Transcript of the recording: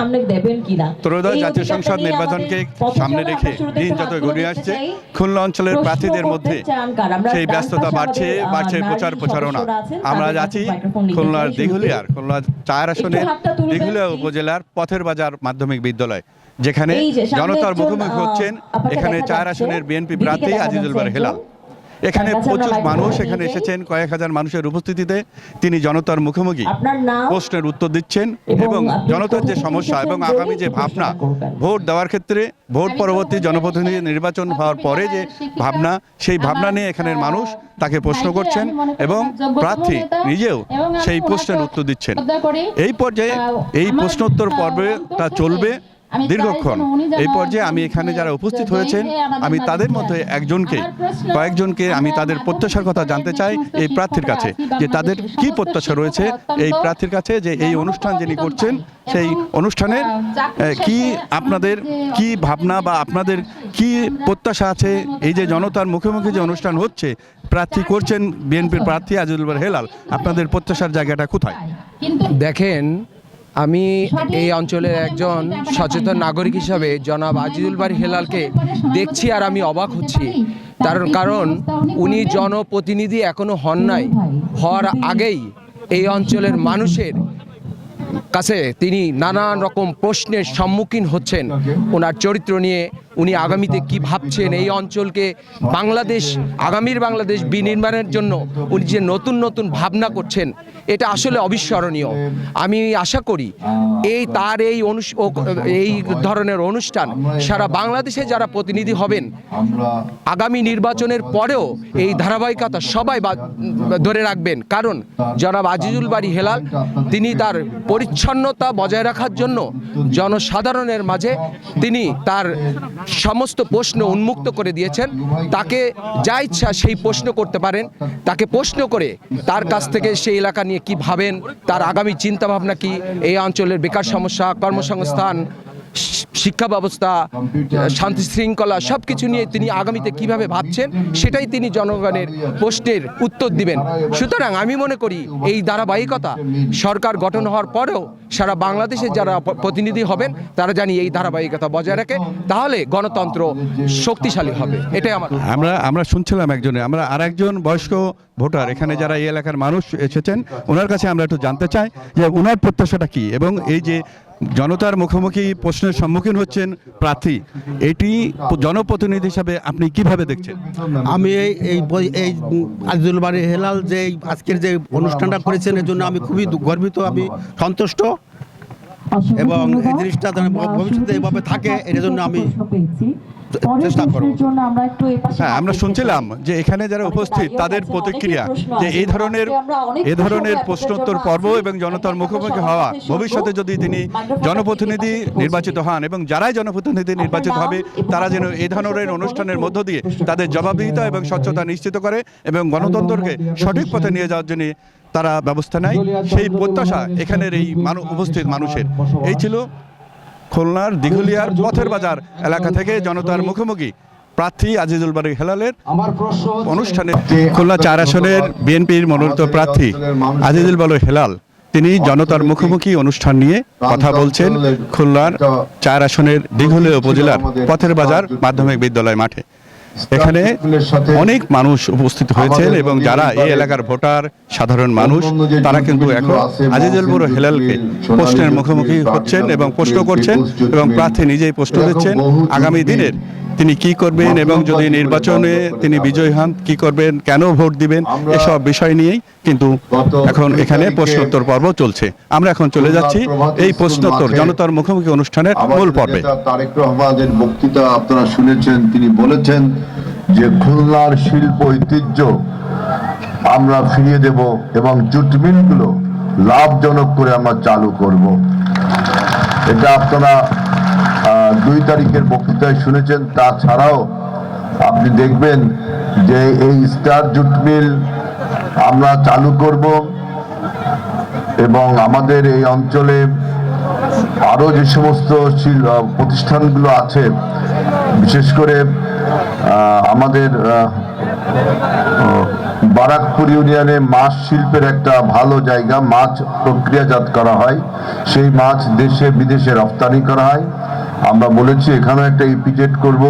সামনে দেবেন কিনা। ত্রয়োদশ জাতীয় সংসদ নির্বাচনকে সামনে রেখে দিন যত গড়িয়ে আসছে, খুলনা অঞ্চলের প্রার্থীদের মধ্যে সেই ব্যস্ততা বাড়ছে প্রচার প্রচারণা। আমরা যাচ্ছি খুলনার দিঘুলিয়ার, খুলনা ৪ আসনের দিঘুলিয়া উপজেলার পথের বাজার মাধ্যমিক বিদ্যালয়, যেখানে জনতার মুখোমুখি হচ্ছেন এখানে ৪ আসনের বিএনপি প্রার্থী আজিজুল বারী হেলাল। এখানে প্রচুর মানুষ এখানে এসেছেন, কয়েক হাজার মানুষের উপস্থিতিতে তিনি জনতার মুখোমুখি প্রশ্নের উত্তর দিচ্ছেন এবং জনতার যে সমস্যা এবং আগামী যে ভাবনা, ভোট দেওয়ার ক্ষেত্রে ভোট পরবর্তী জনপ্রতিনিধি নির্বাচন হওয়ার পরে যে ভাবনা, সেই ভাবনা নিয়ে এখানের মানুষ তাকে প্রশ্ন করছেন এবং প্রার্থী নিজেও সেই প্রশ্নের উত্তর দিচ্ছেন। এই পর্যায়ে এই প্রশ্নোত্তর পর্বটা চলবে দীর্ঘক্ষণ। এই পর্যায়ে আমি এখানে যারা উপস্থিত হয়েছেন, আমি তাদের মধ্যে কয়েকজনকে আমি তাদের প্রত্যাশার কথা জানতে চাই এই প্রার্থীর কাছে, যে তাদের কি প্রত্যাশা রয়েছে এই প্রার্থীর কাছে, যে এই অনুষ্ঠান যিনি করছেন সেই অনুষ্ঠানের কি আপনাদের কি ভাবনা বা আপনাদের কি প্রত্যাশা আছে। এই যে জনতার মুখোমুখি যে অনুষ্ঠান হচ্ছে, প্রার্থী করছেন বিএনপির প্রার্থী আজিজুল বারী হেলাল, আপনাদের প্রত্যাশার জায়গাটা কোথায়? দেখেন, আমি এই অঞ্চলের একজন সচেতন নাগরিক হিসাবে জনাব আজিজুল বারী হেলালকে দেখছি আর আমি অবাক হচ্ছি। কারণ উনি জনপ্রতিনিধি এখনো হন নাই, হওয়ার আগেই এই অঞ্চলের মানুষের কাছে তিনি নানান রকম প্রশ্নের সম্মুখীন হচ্ছেন। ওনার চরিত্র নিয়ে উনি আগামীতে কি ভাবছেন, এই অঞ্চলকে বাংলাদেশ, আগামীর বাংলাদেশ বিনির্মাণের জন্য উনি যে নতুন নতুন ভাবনা করছেন, এটা আসলে অবিস্মরণীয়। আমি আশা করি তার এই ধরনের অনুষ্ঠান সারা বাংলাদেশে যারা প্রতিনিধি হবেন, আগামী নির্বাচনের পরেও এই ধারাবাহিকতা সবাই ধরে রাখবেন। কারণ জনাব আজিজুল বারী হেলাল তিনি তার পরিচ্ছন্নতা বজায় রাখার জন্য জনসাধারণের মাঝে তিনি তার সমস্ত প্রশ্ন উন্মুক্ত করে দিয়েছেন। তাকে যা ইচ্ছা সেই প্রশ্ন করতে পারেন, তাকে প্রশ্ন করে তার কাছ থেকে সেই এলাকা নিয়ে কি ভাবেন, তার আগামী চিন্তাভাবনা কি, এই অঞ্চলের বেকার সমস্যা, কর্মসংস্থান, শিক্ষা ব্যবস্থা, শান্তি শৃঙ্খলা সব কিছু নিয়ে তিনি আগামীতে কিভাবে ভাবছেন, সেটাই তিনি জনগণের প্রশ্নের উত্তর দিবেন। সুতরাং আমি মনে করি এই ধারাবাহিকতা সরকার গঠন হওয়ার পরেও সারা বাংলাদেশের যারা প্রতিনিধি হবেন তারা জানি এই ধারাবাহিকতা বজায় রাখে, তাহলে গণতন্ত্র শক্তিশালী হবে। এটাই আমরা শুনছিলাম আমরা আর একজন বয়স্ক ভোটার এখানে যারা এই এলাকার মানুষ এসেছেন, ওনার কাছে আমরা একটু জানতে চাই যে ওনার প্রত্যাশাটা কি, এবং এই যে জনতার মুখোমুখি প্রশ্নের সম্মুখীন হচ্ছেন প্রার্থী, এটি জনপ্রতিনিধি হিসাবে আপনি কিভাবে দেখছেন? আমি এই আজিজুল বারী হেলাল যে আজকের যে অনুষ্ঠানটা করেছেন এর জন্য আমি খুবই গর্বিত, আমি সন্তুষ্ট, এবং এই জিনিসটা ভবিষ্যতে এইভাবে থাকে এর জন্য আমি চেষ্টা করব। হ্যাঁ, আমরা শুনছিলাম যে এখানে যারা উপস্থিত তাদের প্রতিক্রিয়া, যে এই ধরনের প্রশ্নোত্তর পর্ব এবং জনতার মুখোমুখি হওয়া, ভবিষ্যতে যদি তিনি জনপ্রতিনিধি নির্বাচিত হন এবং যারাই জনপ্রতিনিধি নির্বাচিত হবে তারা যেন এই ধরনের অনুষ্ঠানের মধ্য দিয়ে তাদের জবাবদিহিতা এবং স্বচ্ছতা নিশ্চিত করে এবং গণতন্ত্রকে সঠিক পথে নিয়ে যাওয়ার জন্য তারা ব্যবস্থা নেয়, সেই প্রত্যাশা এখানের এই উপস্থিত মানুষের। এই ছিল খুলনার দিঘুলিয়ার পথের বাজার এলাকা থেকে জনতার মুখোমুখি প্রার্থী আজিজুল বারী হেলালের অনুষ্ঠানে। খুলনা ৪ আসনের বিএনপির মনোনীত প্রার্থী আজিজুল বারী হেলাল তিনি জনতার মুখোমুখি অনুষ্ঠান নিয়ে কথা বলছেন খুলনার ৪ আসনের দিঘুলিয়া উপজেলার পথের বাজার মাধ্যমিক বিদ্যালয় মাঠে। এখানে অনেক মানুষ উপস্থিত হয়েছেন এবং যারা এই এলাকার ভোটার, সাধারণ মানুষ, তারা কিন্তু এখন আজিজুল বারী হেলালকে প্রশ্নের মুখোমুখি হচ্ছেন এবং প্রশ্ন করছেন এবং প্রার্থী নিজেই প্রশ্ন দিচ্ছেন আগামী দিনের তিনি কি করবেন এবং যদি নির্বাচনে তিনি বিজয়ী হন কি করবেন, কেন ভোট দিবেন, এসব বিষয় নিয়েই কিন্তু এখন এখানে প্রশ্নোত্তর পর্ব চলছে। আমরা এখন চলে যাচ্ছি এই প্রশ্নোত্তর জনতার মুখোমুখি অনুষ্ঠানের মূল পর্বে। তারেক রহমানের বক্তৃতা আপনারা শুনেছেন, তিনি বলেছেন যে খুলনার শিল্প ঐতিহ্য আমরা ফিরিয়ে দেব এবং জুট মিলগুলো লাভজনক করে আমরা চালু করব। এটা আপনারা 2 তারিখের বক্তৃতায় শুনেছেন। তাছাড়াও আপনি দেখবেন যে এই স্টার জুট মিল আমরা চালু করব এবং আমাদের এই অঞ্চলে আরো যে সমস্ত প্রতিষ্ঠানগুলো আছে, বিশেষ করে আমাদের বারাকপুর ইউনিয়নে মাছ শিল্পের একটা ভালো জায়গা, মাছ প্রক্রিয়াজাত করা হয়, সেই মাছ দেশে বিদেশে রপ্তানি করা হয়। আমরা বলেছি এখানেও একটা ইপিজেড করব